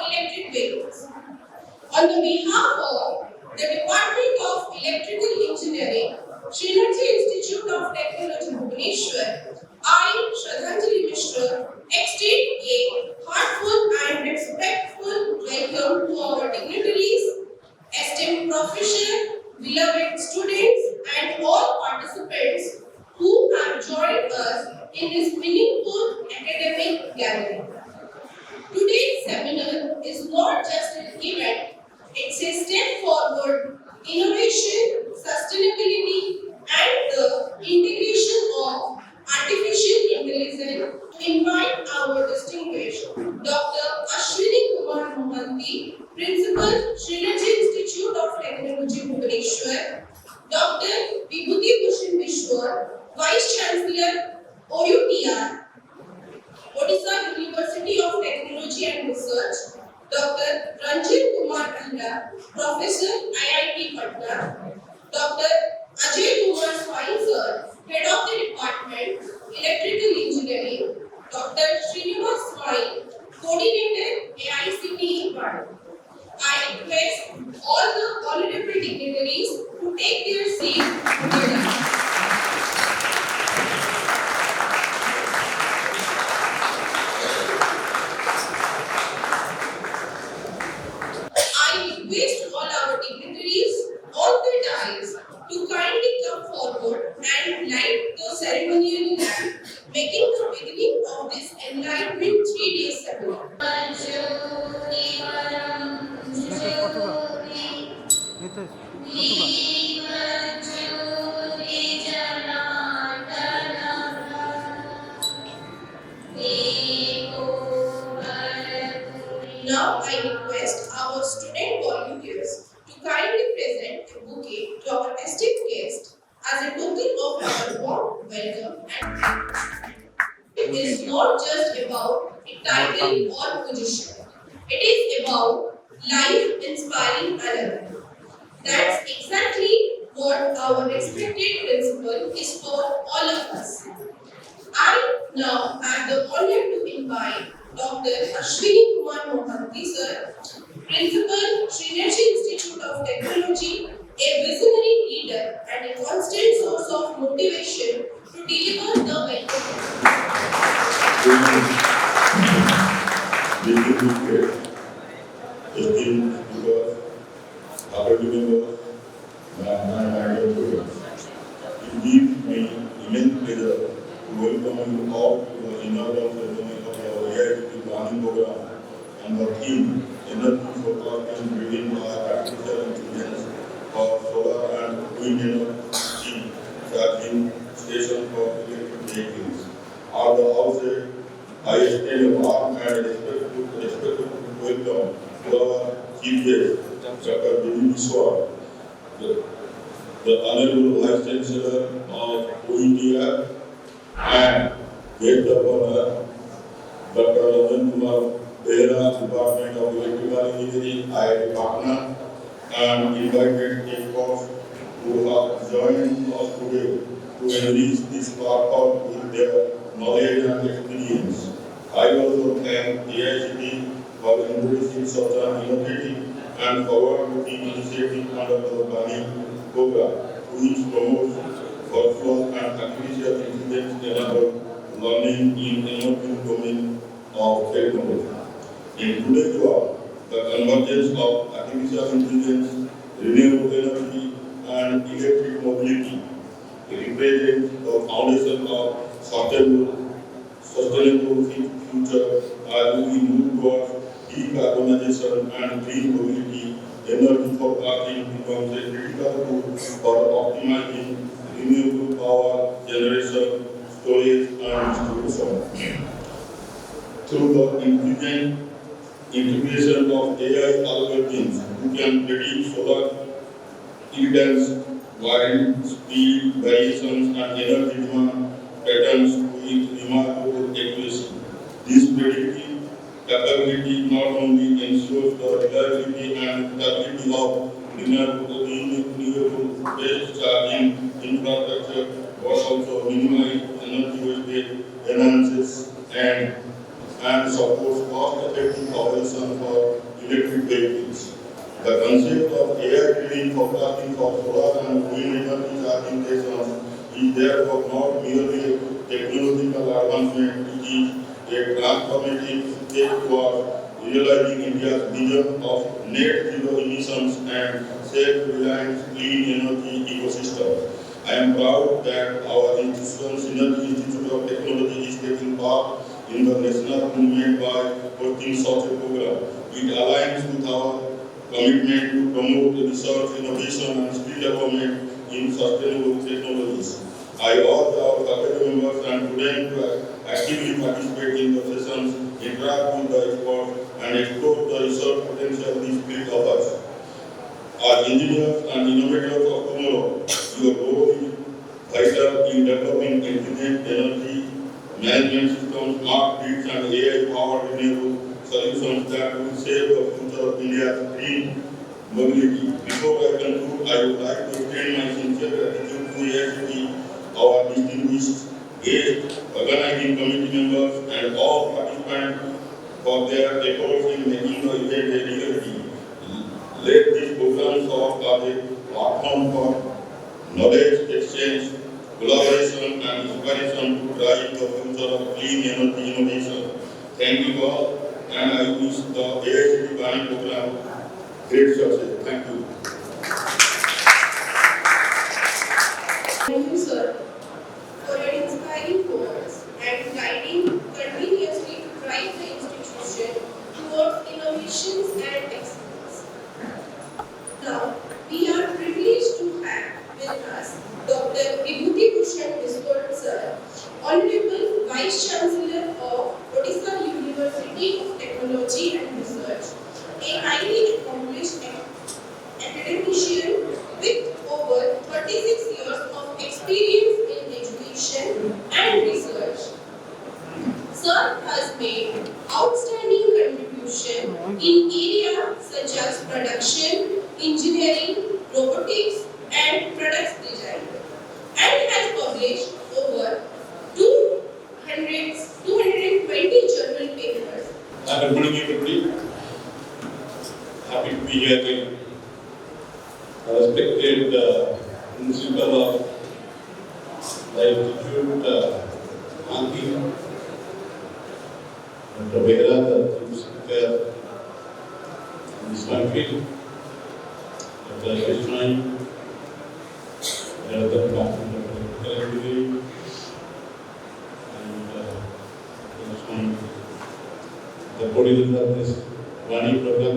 electric vehicles. On the behalf of the Department of Electrical Engineering, Synergy Institute of Technology, Bhubaneswar, I, Shraddhanjali Mishra, extend a heartfelt and respectful welcome to our dignitaries, esteemed professors, beloved students, and all participants who have joined us in this meaningful academic gathering. Today's seminar is not just an event, it's a step forward innovation, sustainability, and the integration of artificial intelligence. To invite our distinguished Dr. Ashwini Kumar Mohanty, Principal, Synergy Institute of Technology, Bhubaneswar, Dr. BPUT-Odisha, Vice Chancellor, OUTR, Odisha University of Technology and Research, Dr. Ranjit Kumar Kanda, Professor, IIT Patna, Dr. Ajay Kumar Swai, Sir, Head of the Department, Electrical Engineering, Dr. Srinivas Swai, Coordinator, AICTE-VAANI. I request all the honorable dignitaries to take their seats together. I request all our dignitaries on the dais to kindly come forward and light the ceremonial lamp, making the beginning of this enlightenment 3-day seminar. Now I request our student volunteers to kindly present a bouquet to our esteemed guest as a token of our warm welcome. And it is not just about a title or position. It is about life inspiring another. That's exactly what our respected principal is for all of us. I now have the honor to invite Dr. Ashwini Kumar Mohanty, Sir, Principal, Synergy Institute of Technology, a visionary leader and a constant source of motivation to deliver the welcome. Esteemed speakers, faculty members, my dear students, it gives me immense pleasure to welcome you all to the inaugural ceremony of our AICTE-VAANI program and the theme Energy Forecasting Driven by Artificial Intelligence for Solar and Wind Energy Charging Station for Electric Vehicles. At the outset, I extend a warm and respectful welcome to our Chief Guest, Dr. Bhubaneswar, the Honorable Vice Chancellor of OUTR, and Head Governor, Dr. Ranjit Kumar Behera, Department of Electrical Engineering, IIT Patna, and invited experts who have joined us today to enrich this platform with their knowledge and experience. I also thank AICTE for introducing such an innovative and forward-looking initiative under the BPUT program, which promotes virtual and artificial intelligence-enabled learning in emerging domain of technology. In today's world, the convergence of artificial intelligence, renewable energy, and electric mobility represents the foundation of sustainable future as we move towards decarbonization and green mobility. Energy forecasting becomes a critical tool for optimizing renewable power generation, storage, and distribution. Through the integration of AI algorithms, who can predict solar irradiance, wind speed variations, and energy demand patterns with remarkable accuracy. This predictive capability not only ensures the reliability and stability of renewable based charging infrastructure, but also minimizes energy wastage, enhances and supports cost cost-effective solution for electric vehicles. The concept of AI drilling forecasting for solar and wind energy charging stations is therefore not merely a technological advancement, it is a transformative step towards realizing India's vision of net zero emissions and self-reliant clean energy ecosystem. I am proud that our institution, Synergy Institute of Technology, is taking part in the national movement by hosting such a program. It aligns with our commitment to promote research, innovation, and skill development in sustainable technologies. I urge our faculty members and students to actively participate in the sessions, interact with the experts, and explore the research potential this field offers. As engineers and innovators of tomorrow, your role is vital in developing intelligent energy management systems, smart grids, and AI-powered renewable solutions that will save the future of India's green mobility. Before I conclude, I would like to extend my sincere gratitude to AICTE, our distinguished guests, organizing committee members, and all participants for their efforts in making the event a reality. Let this program serve as a platform for knowledge exchange, collaboration, and inspiration to drive the future of clean energy innovation. Thank you all, and I wish the AICTE-VAANI program great success. Thank you. Thank you, sir, for your inspiring words and guiding continuously to drive the institution towards innovations and excellence. Now, we are privileged to have with us Dr. Bhubaneswar, sir, Honorable Vice Chancellor of Odisha University of Technology and Research, a highly accomplished academician with over 36 years of experience in education and research. Sir has made outstanding contribution in areas such as production, engineering, robotics, and products design, and has published over 220 journal papers. Good morning, everybody. Happy to be here again. Respected Principal of the Institute, Auntie, Dr. Behra, the Chief Secretary in this country, Dr. Krishnan, the Dr. and the coordinator of this Vani program,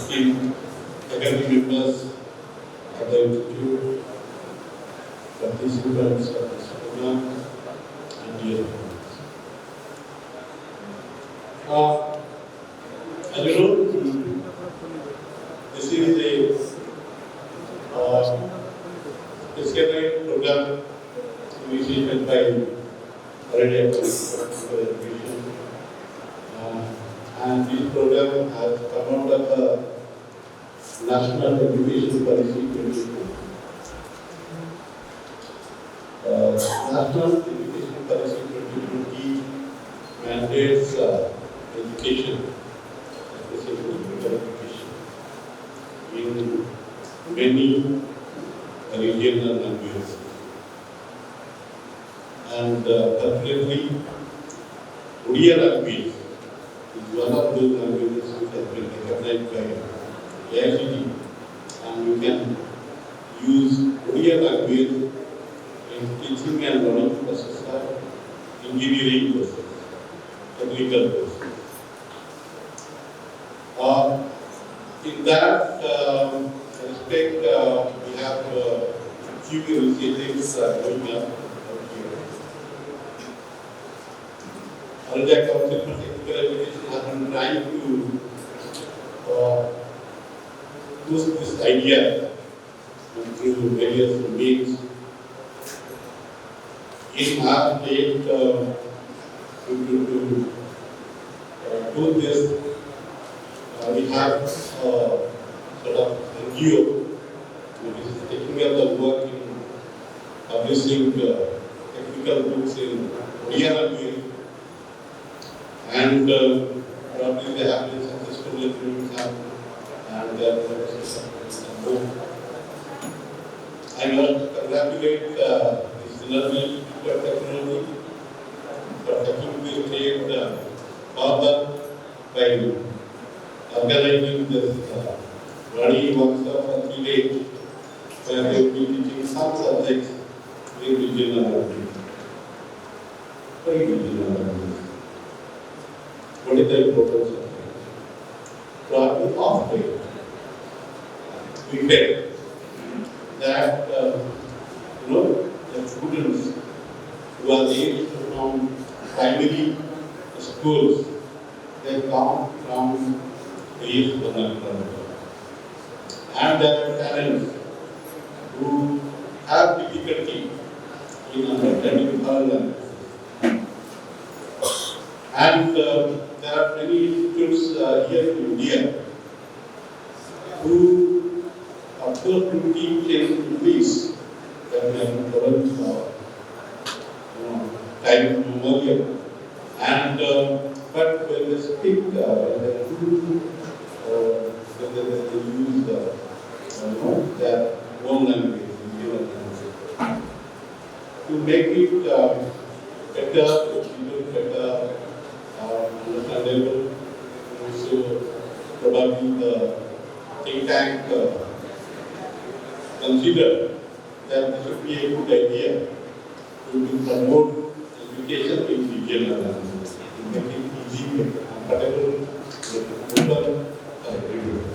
in academic members of the institute, participants of this program, and dear friends. As you know, this is a specialized program initiated by already education, and this program has come out of the National Education Policy 22. National Education Policy 2020 mandates education, especially technical education, in many regional languages. And particularly, Odia language is one of those languages which has been recognized by AICTE, and you can use Odia language in teaching and learning process of engineering process, technical process. In that respect, we have few initiatives going on. India Council for Technical Education has been trying to push this idea through various means. In our state, to do this, we have sort of NGO which is taking up the work in publishing technical books in Odia language And probably they have been successful in doing some, and they are successful. I must congratulate the Synergy for Technology for taking this state further by organizing this Vani workshop for 3 days, where they will be teaching some subjects in regional language. Very regional language. What is the importance of it? Probably often we get that the students who are aged from primary schools, they come from various backgrounds. And there are parents who have difficulty in understanding her language. And there are many institutes here in India who, of course, do teach in English, that we have current time memorial. And but when they speak, when they do, when they use their own language, to make it better, understandable. So probably the think tank consider that this should be a good idea to promote education in regional language, to make it easy and comfortable with people everywhere.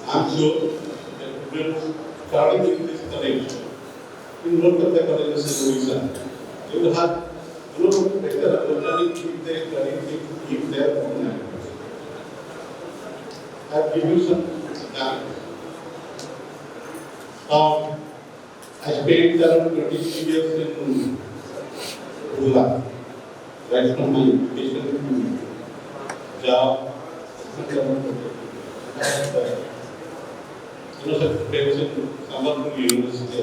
I'm sure that students starting in this college, in most of the colleges in Odisha, they will have better understanding if they study in their own language. I'll give you some examples. I spent around 23 years in Odisha, right from my education to job. Such friends in Sambalpur University.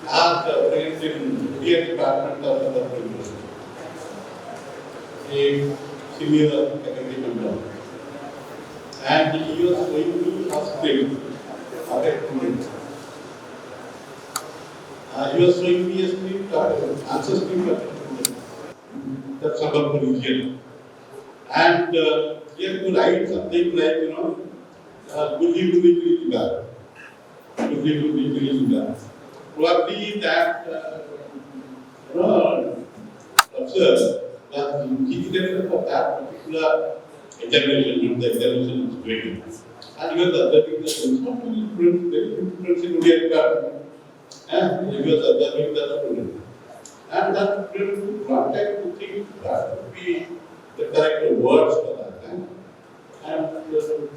I have friends in India Department of Sambalpur University, a senior faculty member. And he was showing me a script of a student. He was showing me a script, answer script of a student. That's Sambalpur region. And he had to write something like, Gulli Gulli Gulli Probably that observe that he didn't for that particular examination, the examination is going. And even the other thing that is not very different in India department. And he was observing the student. And that student wanted to think that would be the correct words for that. And he wrote,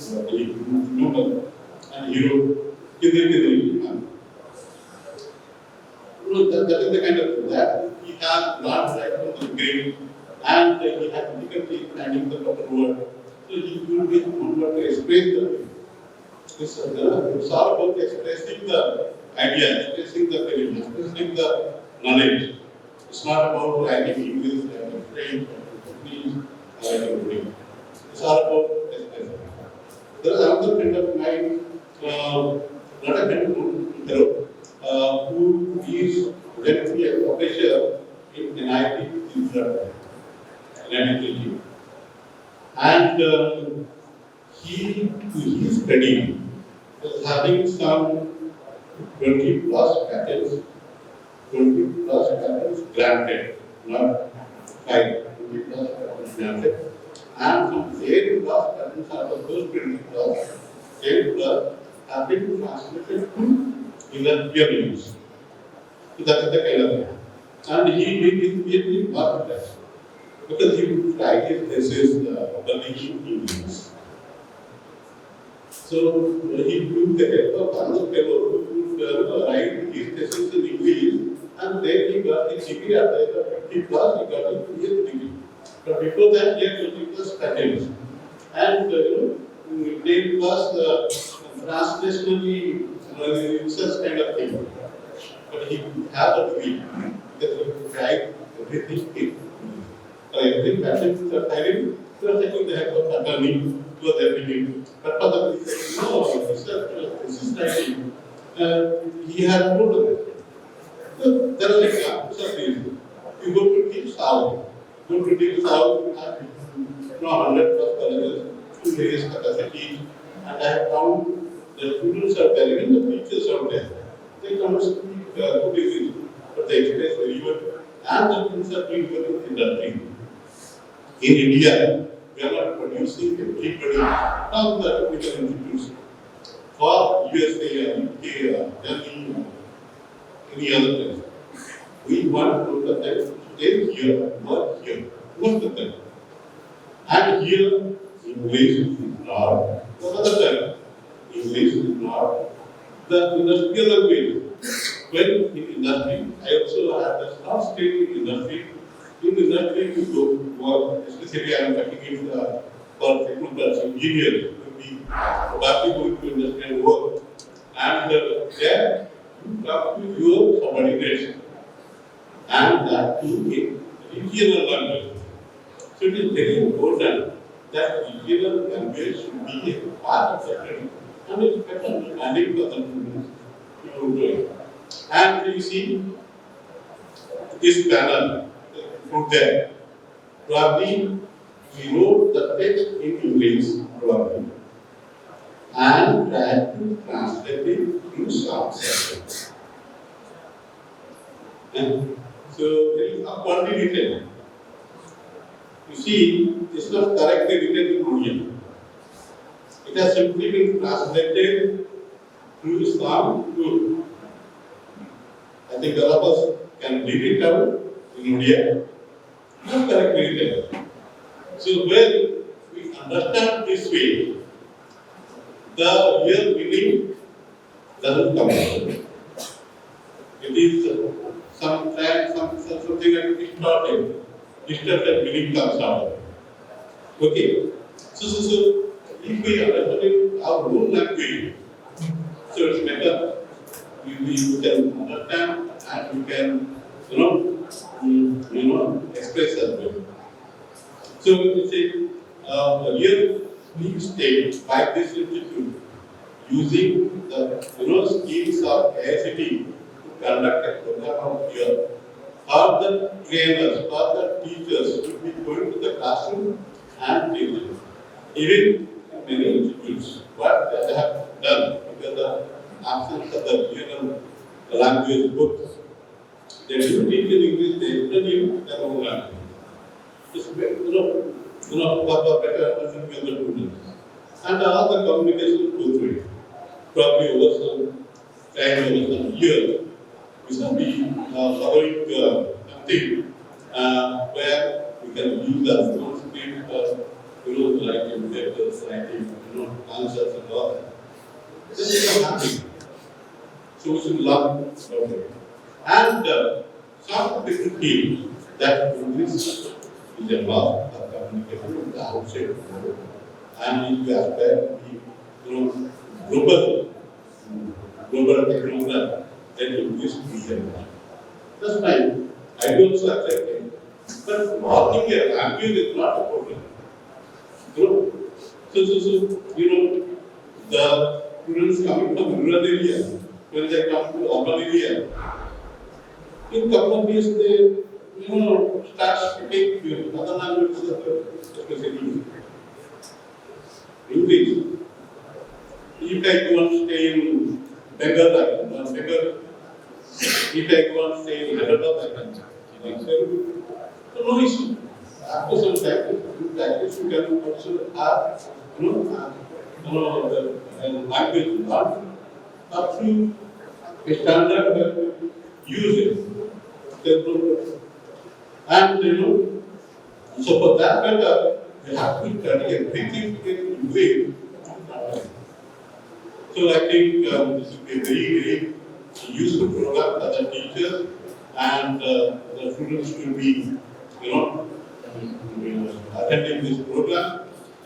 that is the kind of that he has learned right from the grade, and he had difficulty in finding the proper word. So he would be able to express the it's all about expressing the idea, expressing the feeling, expressing the knowledge. It's not about writing English, writing French, Japanese, writing Greek. It's all about expressing. There is another friend of mine, not a friend who is currently a professor in NIT in and he studied having some 20 plus patents granted, not 20 plus patents granted, and some 8 plus patents out of those 20 plus, 8 plus have been translated in the peer reviews. So that is the kind of thing. And he did his PhD work there because he would write his thesis in English. So he took the help of another fellow who would write his thesis in English, and then he got his degree at the 50 plus, he got his PhD degree. But before that, he had 20 plus patents. And 10 plus translationally research kind of thing. But he had a degree because he could write everything in English. every patent filing, they are taking the help of attorney to their meeting. But for the no, this is writing. He had told them. So there are examples of these. You go to Deep South, go to Deep South, you have 100 plus colleges, to various capacities, and I have found the students are there, even the teachers are there. They come to speak good English, but they express very well, and the students are doing well in industry. In India, we are not producing everybody from the technical institutes for USA, UK, Germany, any other place. We want to look at them, stay here, work here, most of them. And here, English is not the mother tongue. English is not the industrial language. When in industry, I also have the soft skill in industry. In industry, you go work, especially I am talking for technical engineers, will be probably going to industry and work. And there, you talk to your subordinates. And that too in regional language. So it is very important that regional language should be a part of the training, and it's better understanding for the students to do it. And you see this panel put there. Probably we wrote the text in English, probably, and tried to translate it to some sense. And so there is a quantity. You see, it's not correctly written in Korean. It has simply been translated to some good. I think all of us can read it out in India. Not correctly written. So when we understand this way, the real meaning doesn't come out. It is something like distorted meaning comes out. Okay. So if we understand our own language, so it's better. We can understand and we can, express as well. So we say, here we state by this institute using the schemes of AICTE to conduct a program out here. Or the trainers, or the teachers should be going to the classroom and teaching. Even in many institutes, what they have done because of the absence of the regional language books, they do teach in English, they study their own language. It's better, better understanding of the students. And all the communication go through it. Probably over some time, over some years. We shall be covering something where we can use the phone script for writing papers, writing answers and all that. This is not happening. So we should learn about it. And some people feel that English is a must of communication with the outside world. And if we aspire to be global technology, then English is a must. That's fine. I do also accept it. But learning a language is not a problem. So the students coming from rural area, when they come to urban area, in couple of years they start speaking other languages, especially English. If I go and stay in Bengal, if I go and stay in Hyderabad, I can. So no issue. After some practice, you can also have the language not up to a standard where you use it. And so for that matter, you have to study everything in a way. So I think this will be a very, very useful program for the teachers and the students will be, attending this program.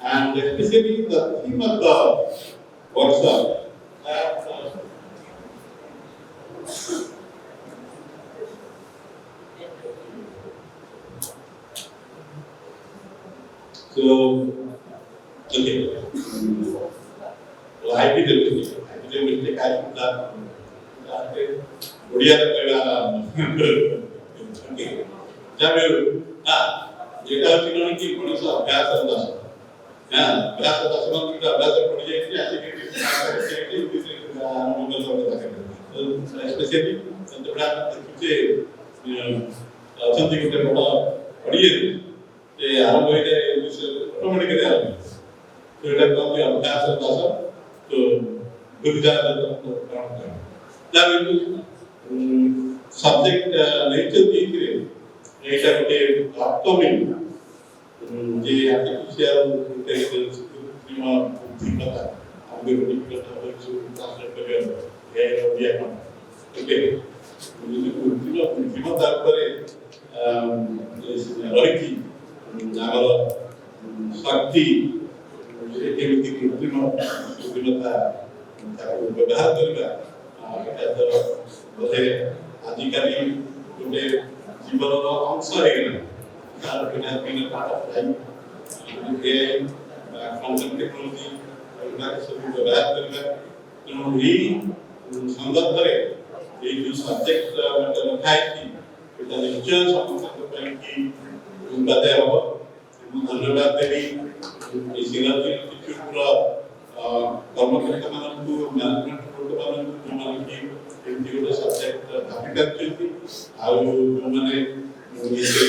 And especially the theme of the workshop. So, okay. So I did a mistake. I put that. Odia okay. जब जेटा chicken की मनुष्य अभ्यास करता है अभ्यास करता है मतलब कि अभ्यास पड़ जाए कि ऐसे कि नॉर्मल होता है तो स्पेशली तो बड़ा कुछ अचंती के बड़ा पढ़िए ये आरंभ हो गया ऑटोमेटिकली आरंभ तो ये काम भी अभ्यास करता है तो खुद जाता है तो काम करता है जब सब्जेक्ट नेचर की এটা ଗୋଟେ আপকমিং যে আর্টিফিশিয়াল ইন্টেলিজেন্স কৃত্রিম বুদ্ধিমত্তা আমাদের বুদ্ধিমত্তা হচ্ছে ট্রান্সলেট করে এআই ওডিয়া ওকে কৃত্রিম বুদ্ধিমত্তার উপরে ରହିଛି ଆମର ଶକ୍ତି କେମିତି କୃତ୍ରିମ ବୁଦ୍ଧିମତ୍ତା ତାକୁ ବ୍ୟବହାର କରିବା ଏଇଟା ତ ବୋଧେ ଆଜିକାଲି ଗୋଟେ जीवनର ଅଂଶ ହେଇଗଲା ତାର ବିନା ବିନା ପାଠ ପଢାଇ କଣ୍ଟେଣ୍ଟ ଟେକ୍ନୋଲୋଜି ଏଗୁଡ଼ାକ ସବୁ ବ୍ୟବହାର କରିବା ତେଣୁ ଏହି ସନ୍ଦର୍ଭରେ ଏଇ ଯେଉଁ ସବଜେକ୍ଟ ଲେଖା ହେଇଛି ଏଇଟା ନିଶ୍ଚୟ ସମସ୍ତଙ୍କ ପାଇଁ କି ଉନ୍ନତି ହେବ ମୁଁ ଧନ୍ୟବାଦ ଦେବି এই সিনার্জি ইনস্টিଟ୍ୟୁଟର କର୍ମକର୍ତ୍ତାମାନଙ୍କୁ ମ୍ୟାନେଜମେଣ୍ଟ ଲୋକମାନଙ୍କୁ ଯେଉଁମାନେ ଏମିତି ଗୋଟେ ସବଜେକ୍ଟ ଭାବି ପାରିଛନ୍ତି ଆଉ ଯେଉଁମାନେ ଏଥିରେ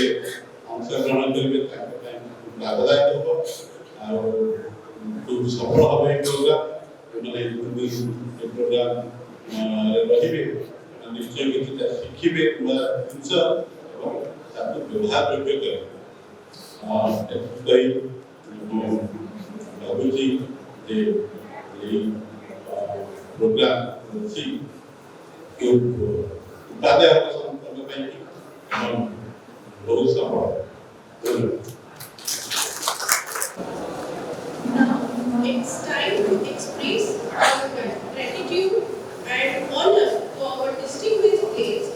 ଅଂଶଗ୍ରହଣ କରିବେ ତାଙ୍କ ପାଇଁ ଲାଭଦାୟକ ହେବ ଆଉ ଖୁବ୍ ସଫଳ ହେବ ଏ ପ୍ରୋଗ୍ରାମ ଯେଉଁମାନେ ଏ ପ୍ରୋଗ୍ରାମରେ ରହିବେ ସେମାନେ ନିଶ୍ଚୟ କିଛିଟା ଶିଖିବେ ନୂଆ ଜିନିଷ ଏବଂ ତାକୁ ବ୍ୟବହାର ଯୋଗ୍ୟ କରିବେ ମୁଁ ଭାବୁଛି ଯେ ଏଇ ପ୍ରୋଗ୍ରାମ ଅଛି ଉପାଦେୟ ସଂସ୍କରଣ ପାଇଁ ବହୁତ ସଫଳ Now it's time to express our gratitude and honor to our distinguished guests.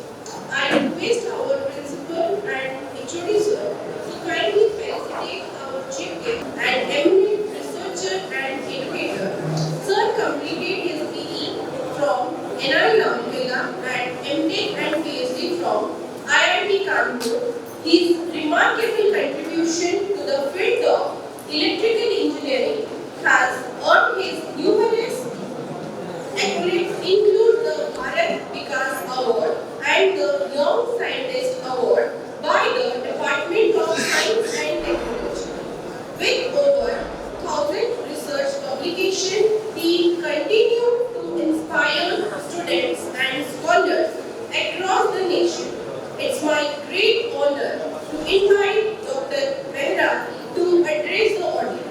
I request our principal and HOD sir to kindly felicitate our chief guest and eminent researcher and educator. Sir completed his BE from Inaugural and MTech and PhD from IIT Kanpur. His remarkable contribution to the field of electrical engineering has earned his numerous accolades, include the Bharat Vikas Award and the Young Scientist Award by the Department of Science and Technology. With over 1,000 research publications, he continued to inspire students and scholars across the nation. It's my great honor to invite Dr. Mehra to address the audience.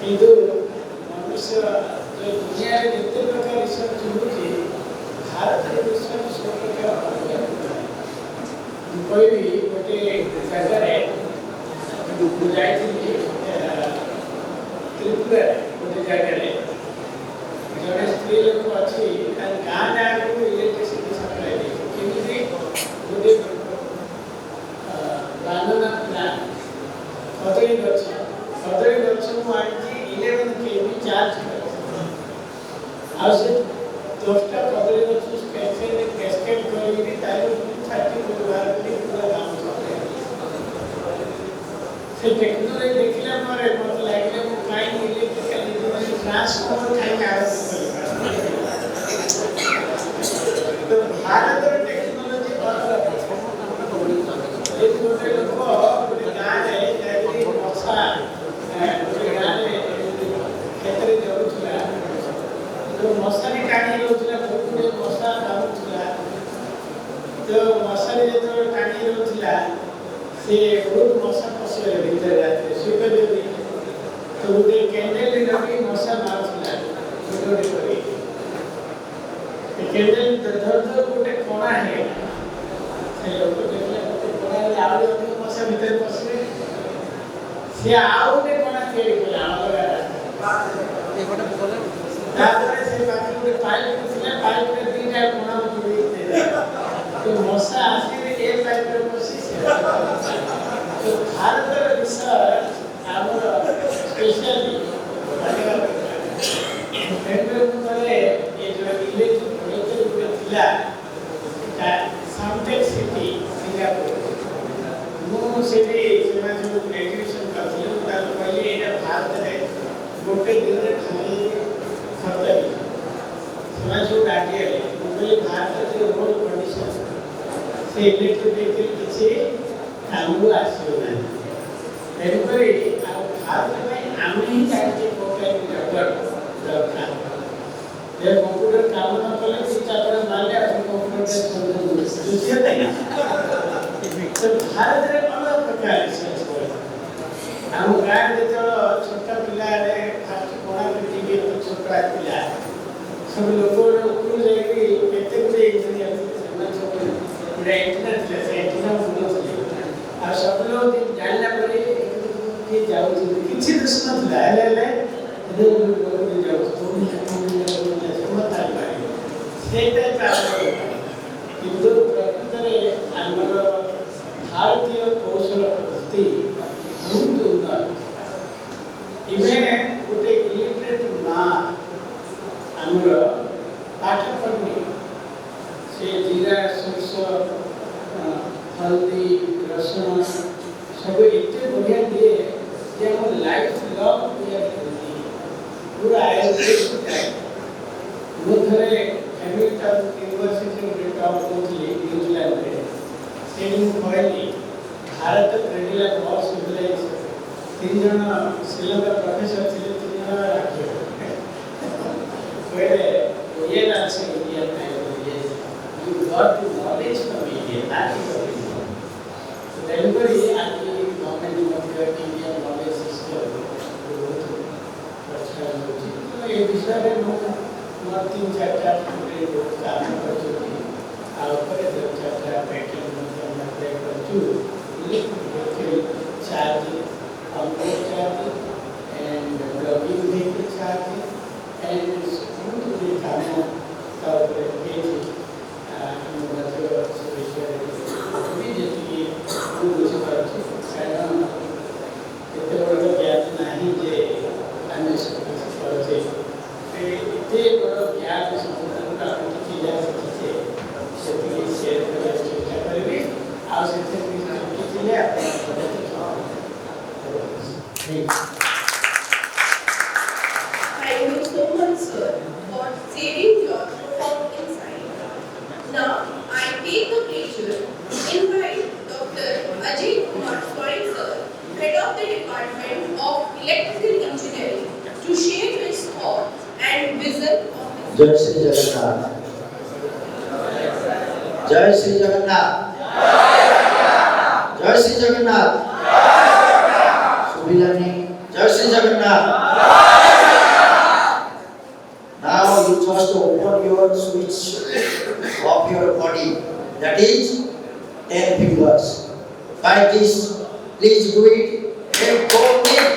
କିନ୍ତୁ ମନୁଷ୍ୟ ଦୁନିଆରେ ଯେତେ ପ୍ରକାର research ହେଉଛି ଭାରତରେ research ସବୁ ପ୍ରକାର ମୁଁ କହିବି ଗୋଟେ ଜାଗାରେ ଯାଇଥିଲି त्रिपुरा गोटे जगह जड़े स्त्री लोक अच्छी गाँ गाँव को इलेक्ट्रिसिटी सप्लाई केमी गोटे बांधना प्लांट कदली गच मुझे 11 kV चार्ज कर 10टा कदली गच कैस्केट कर 30 व्यवहार पूरा गाँव से टेक्नोलॉजी देखला मारे मत लागे मु काई इलेक्ट्रिकल इंजीनियरिंग ट्रांसफॉर्मर काई आविष्कार तो भारत रे टेक्नोलॉजी अलग एक गोटे लोक गोटे गाँ रे जाई मछा गोटे गाँ रे खेत रे जाउछला तो मछारी टाणी रहउछला बहुत मछा काउछला तो मछारी जे टाणी रहउछला से बहुत मशा पशे भीतर रात सुख देवी तो गोटे कैंडल लगी मशा मारुला गोटे गोटे कर कैंडल धर गोटे कोना है से लोग देखले गोटे कोना रे आउ अधिक मशा भीतर पशे से आउ गोटे कोना तैयारी कला अलग रास्ता ए गोटे बोले तापर से बाकी गोटे पाइप थिला पाइप रे तीनटा कोना जोड़ी दे तो मशा आसी ए पाइप रे पशे तो भारत विषय आमर स्पेशली ये जो इलेक्ट्रिक थिला सामटेक सिटी सिंगापुर मुझे जो ग्रेजुएशन करते कहले ये भारत में गोटे दिन में खाली खतरी जो डाकिए कहले भारत जो रोड कंडीशन से इलेक्ट्रिक किसी कामरू आसो ना तेणुकरी भारत में आम ही चाहिए कंप्यूटर दरकार ये कंप्यूटर काम न कले चापर मारे कंप्यूटर बुझे नहीं तो भारत रे अलग प्रकार आम गाँव जो छोटा पिला फास्ट कोणा टीवी छोटा पिला सब लोग ऊपर जाकि केते गुडे इंजीनियर इंटरनेट से आ सब लोग जानला परे कि जाऊ किछि दर्शन नथिला हेले जाऊ सेटा प्राप्त किंतु प्रकृत रे आमर भारतीय कौशल पद्धति बहुत उन्नत इवें गोटे इलिटरेट माँ आमर पाठ पढ़नी से जीरा सरसो हल्दी रसुण सब एते बढ़िया दिए जे हम लाइफ लॉन्ग पूरा आयुर्वेदिक मुझे हैमिल्टन यूनिवर्सिटी में टॉप होती न्यूजीलैंड में सेलिंग कहली भारत क्रेडिला बहुत सिविलाइज 3 जन श्रीलंका प्रोफेसर थे 3 जन राखे कहले ये ना से इंडिया में you got to knowledge from India that is the reason so delivery and the government of the Indian knowledge system अच्छा तो ये विषय में हम 3-4 पूरे काम कर चुके और पर 4 पैटर्न में हम अप्लाई कर चुके electrical charge computer charge and blogging vehicle charge and बहुत काम का page Thank you so much, sir, for sharing your profound insight. Now, I take the pleasure to invite Dr. AICTE-VAANI, sir, Head of the Department of Electrical Engineering, to share his thoughts and vision of his जय श्री जगन्नाथ जय श्री जगन्नाथ जय श्री जगन्नाथ सुबिलानी जय Shri Jagannath now you just open your switch of your body that is 10 fingers by this please do it and go it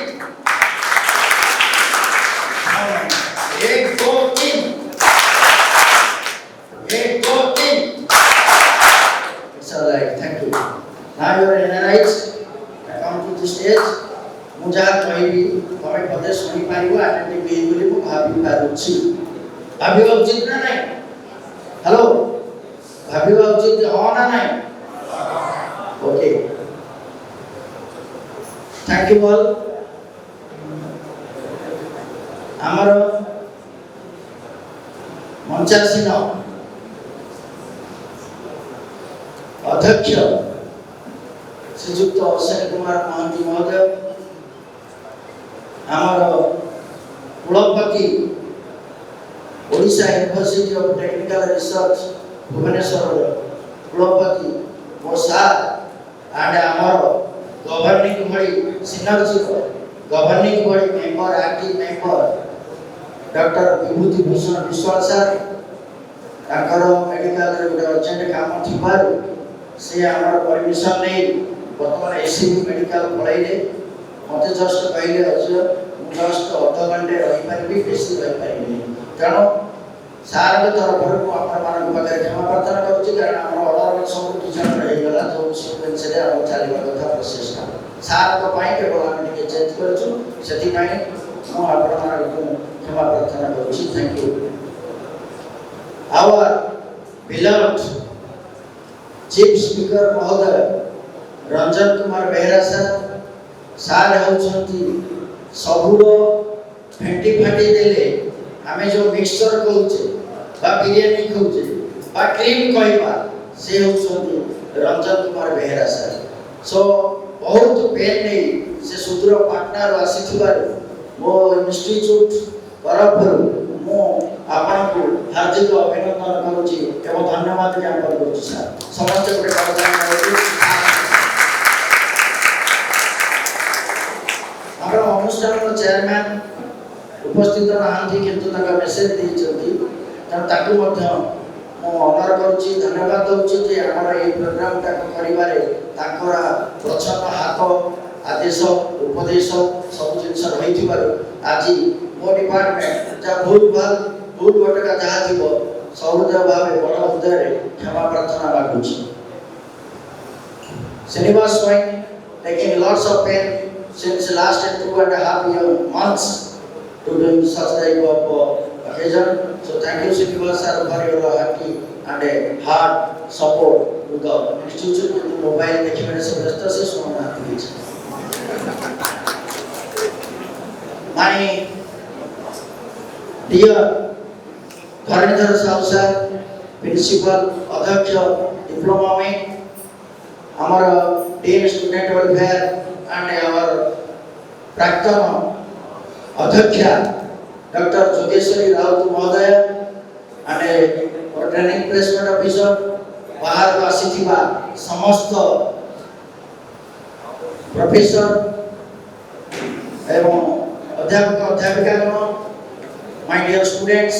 पारिबो identity बोली मु भाबी पारुछि भाबिबा उचित ना नहीं हेलो भाबिबा उचित हो ना नहीं ओके थैंक यू ऑल आमर मंचासीन अध्यक्ष श्रीजुक्त अश्विनी कुमार महांती महोदय आमर कुलपति Odisha university of technical research Bhubaneswar कुलपति मो सार एंड आमर governing body synergy governing body member active member doctor Bibhuti Bhushan Biswas sir ताकर मेडिकल रे गोटे अर्जेंट काम थिबार से आमर परमिशन नै वर्तमान एसीबी मेडिकल पळाइले मते जस्ट कहले अछि जस्ट अध घंटे रही पारिबी बेसी रही पारिबी तेणु सार के तरफ को आपण मान पाखे क्षमा प्रार्थना करूची कारण हमर ऑर्डर सब किछ रही गला जो सीक्वेंस रे हम चलीबा कथा प्रोसेस का सार को पाई केवल हम टिके चेंज करछु सेति नाही मु आपण मान को क्षमा प्रार्थना करूची thank you our beloved chief speaker महोदय रंजन कुमार बेहरा सार होउछंती सबुरो फेंटी फाटी देले आमे जो मिक्सचर कहउचे बा बिरयानी कहउचे बा क्रीम कहबा से होउछंती रंजन कुमार बेहरा सर सो बहुत पेन नै से सुदूर पाटना रो आसीथिबार मो इंस्टीट्यूट तरफ मो आपन को हार्दिक अभिनंदन करूची एवं धन्यवाद ज्ञापन करूची सर समस्त गोटे हमरा अनुष्ठान चेयरमैन उपस्थित रहांती किंतु तक मेसेज दी ताकू मध्य मो ऑनर करूची धन्यवाद दउची जे हमर ए प्रोग्राम टाक करिवारे ताकरा प्रचंड हाथ आदेश उपदेश सब जिंस रहिथिबार आज मो डिपार्टमेंट जा भूल भटका जहा थिबो सहृदय भावे बड़ हृदय क्षमा प्रार्थना मागुची Srinivas Swain taking lots of pain since last 2.5 months to doing such type of occasion. So thank you Srinivas sir for your happy and hard support to the institute with the mobile देखने से व्यस्त से सुनना आती My dear Dharanidhar Sahu sir principal अध्यक्ष diploma में हमारा dean student welfare and our प्राक्तन अध्यक्षा डॉक्टर जोगेश्वरी राउत महोदय एंड ट्रेनिंग प्लेसमेंट ऑफिसर बाहर आसीथिबा समस्त प्रोफेसर एवं अध्यापक अध्यापिकागण my dear students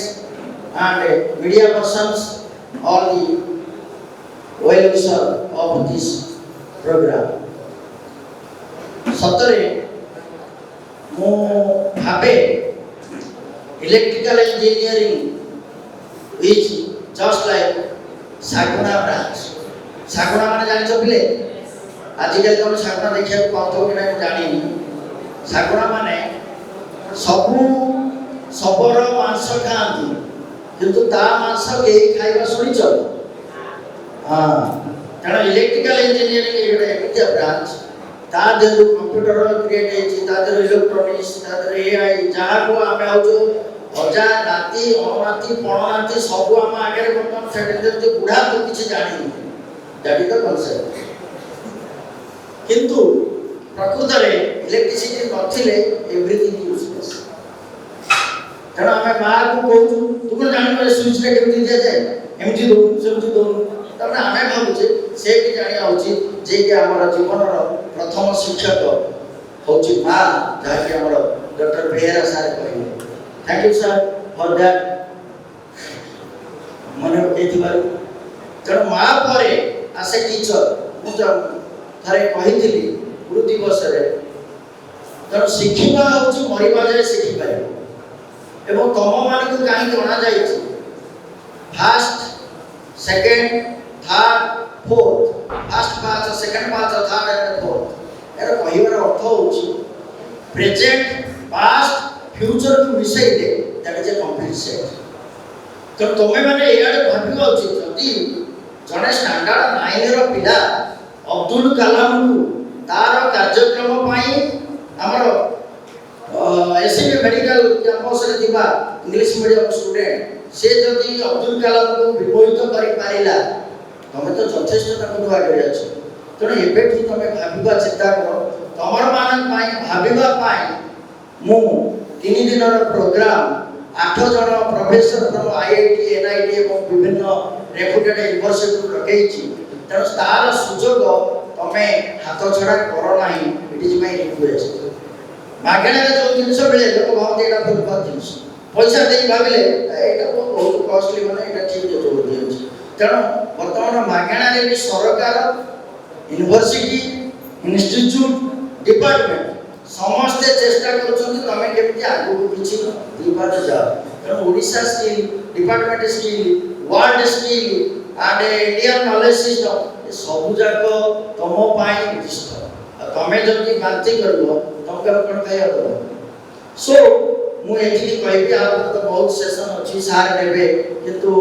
and media persons all the well-wisher of this program सतरे मो भाबे electrical engineering is just like सागुना ब्रांच सागुना माने जानि पिले आजिकल तुम सागुना देखिया पाथो कि नहीं जानि सागुना माने सबु सबरो मांस खाती किंतु ता मांस के खाइबा सुनिछ हां कारण इलेक्ट्रिकल इंजीनियरिंग एटा एमितिया ब्रांच ता देरु कंप्यूटर क्रिएट हेछि ता देरु इलेक्ट्रॉनिक्स ता देरु एआई जहा को आमे आउछु अजा नाती अनाती पणनाती सब आम आगे बर्तमान सेटल बुढ़ा तो किसी जानी दैट इज द कांसेप्ट किंतु प्रकृत रे इलेक्ट्रिसिटी नथिले एवरीथिंग यूजलेस तेणु आम माँ को कहूँ तू कौन जान स्विच रे केमती दिया जाए एमती दो सेमती दो तब आम भावुचे से भी जाना उचित जे कि आम जीवन प्रथम शिक्षक हूँ माँ जहाँकि आम डॉक्टर बेहरा सार कहे thank you sir for that मन पकड़ तेणु माँ पर आस ए टीचर मुझे थे कही गुरु दिवस तेणु शिखा हूँ मरवा जाए शिखिपार एवं तुम मान को कहीं जना जाए first second third fourth first पांच सेकेंड पांच थर्ड एंड फोर्थ यार कहबार अर्थ हूँ प्रेजेंट पास्ट फ्यूचर को मिसेइले that is a complete set. तो तुमे माने एआडे भाबिबा उचित जदि जने स्टैंडर्ड 9 रो पिला अब्दुल कलाम को तार कार्यक्रम पाई हमर एसएमए मेडिकल कैंपस रे दिबा इंग्लिश मीडियम स्टूडेंट से जदि अब्दुल कलाम को विमोहित करि पारिला तमे तो यथेष्ट ताको आगे अछि। तेणु एबेठू तमे भाबिबा चिंता करो तमर मान पाई भाबिबा पाई मु 3 दिन प्रोग्राम 8 जन प्रोफेसर फ्रॉम आईआईटी एनआईटी एवं विभिन्न रेपुटेड यूनिवर्सिटी रखेछि। तेणु तार सुजोग तमे हाथ छड़ा करो नाही। It is my request. मागणे जो जिंस मिले लोक भावते एटा फुल जिंस पैसा दे भाबिले एटा बहुत कॉस्टली माने एटा ठीक जो दियछि। तेणु वर्तमान मागणा रे भी सरकार यूनिवर्सिटी इंस्टीट्यूट डिपार्टमेंट समस्ते चेष्टा करछन्ति तमे केमिति आगु किछि दिबार जा। तेणु Odisha skill department skill world skill and Indian knowledge system सब जाक तम पाई उद्दिष्ट। तमे जदि बांति करबो तमके कोन खाया दो। सो मु एथि कहबी आ तो बहुत सेशन अछि सार देबे किंतु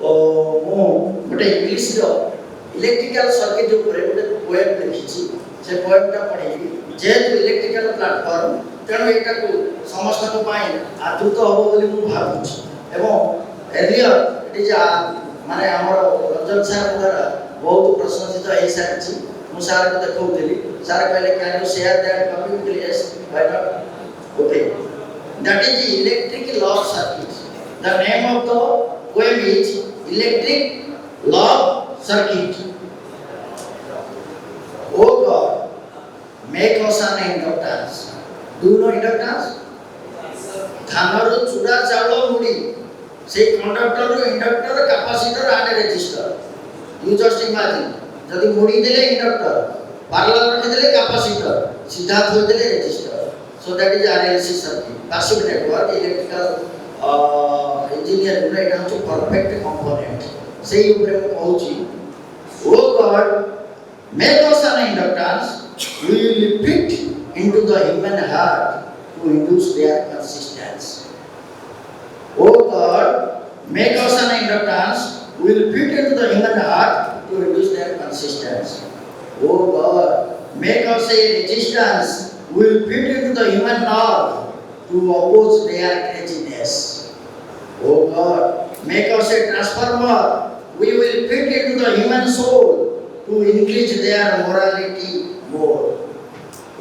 मु गोटे इंग्लिश रो इलेक्ट्रिकल सर्किट ऊपर गोटे पोएम लिखिछि। से पोएमटा पढी जेहेतु इलेक्ट्रिकल प्लेटफॉर्म तेणु एटा को समस्त को पाई आदृत हो बोली मु भाबुछि। एवं एरियर इट इज माने हमर रंजन सर द्वारा बहुत प्रशंसित है सारछि। मु सर को देखौतली सर कहले can you share that copy with yes why not okay that is electric law circuit. The name of the poem is electric law circuit. Oh God, make us an inductance. Do you know inductance? धानर चूड़ा चावल मुड़ी से conductor inductor capacitor and resistor. You just imagine जदि मुड़ी देले inductor parallel रख देले कैपेसिटर सीधा थोइ देले resistor. So that is RLC circuit passive network electrical engineer एटा हछ परफेक्ट कंपोनेंट। सेही ऊपर हम कहूची O God make us an inductance, we will fit into the human heart to induce their consistence. Oh God, make us an inductance, we will fit into the human heart to induce their consistence. Oh God, make us a resistance, we will fit into the human nerve to oppose their craziness. Oh God, make us a transformer, we will fit into the human soul to increase their morality more.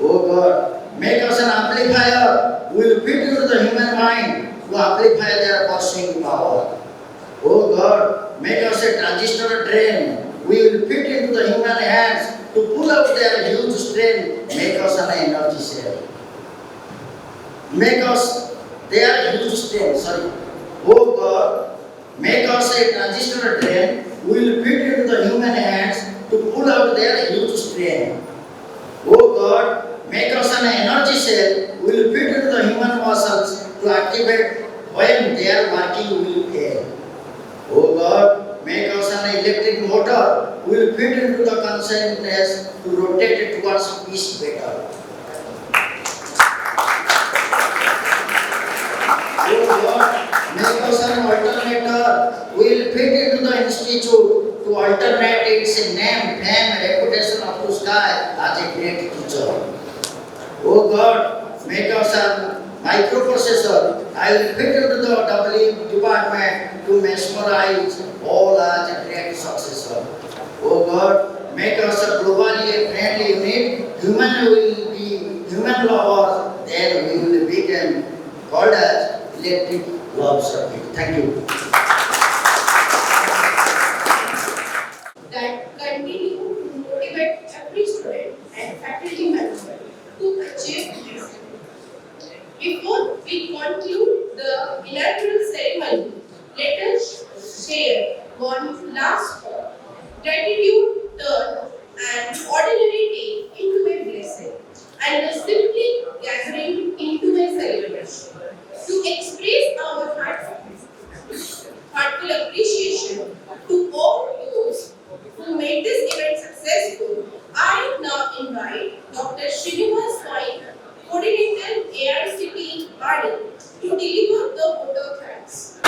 Oh God, make us an amplifier, we will fit into the human mind to amplify their pursuing power. Oh God, make us a transistor drain, we will fit into the human hands to pull out their huge strain, make us an energy cell. Make us their huge strain, Oh God, make us a transistor drain, we will fit into the human hands to pull out their huge strain. Oh God, make us an energy cell, we will fit into the human muscles to activate when they are working will fail. Oh God, make us an electric motor, we will fit into the consciousness to rotate it towards peace better. Oh God, make us an alternator, we will fit into the institute to alternate its name, fame, reputation of the sky as a great teacher. Oh God, make us a microprocessor, I will fit into the W department to mesmerize all as a great successor. Oh God, make us a globally friendly unit, human will be human lovers, then we will become called as electric love circuit. Thank you. That continue to motivate every student and faculty member to achieve this. Before we conclude the inaugural ceremony, let us share one last thought. Gratitude turn an ordinary day into a blessing and a simply gathering into a celebration. To express our heartfelt appreciation to all those who made this event successful, I now invite Dr. Srinivas Swai, Coordinator AICTE-VAANI, to deliver the vote of thanks.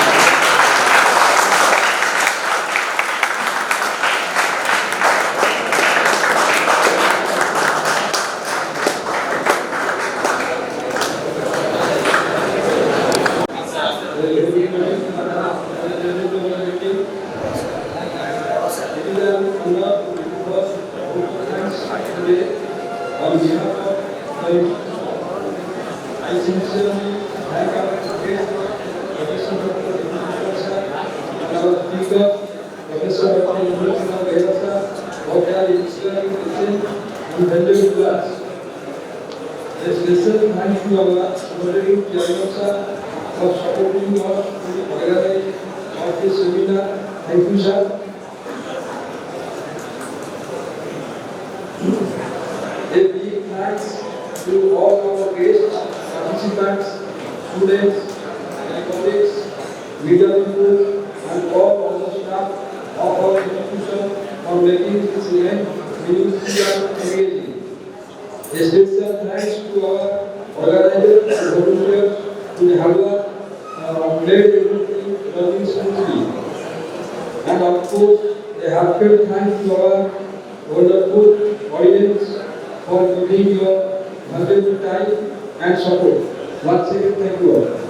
On behalf of I sincerely thank our guest, Professor Dr. Bhubaneswar, and our speaker, Professor Dr. BPUT-Odisha, for their inspiring teaching and valuable class. A special thanks to our honorary chairman sir for supporting us to organize of this seminar. Thank you, sir. A big thanks to all our guests, participants, students, and colleagues, media people, and all other staff of our institution for making this event meaningful and engaging. A special thanks to our organizers and volunteers who have made everything running smoothly. And of course, a heartfelt thanks to our wonderful audience for giving your valuable time and support. Once again, thank you all.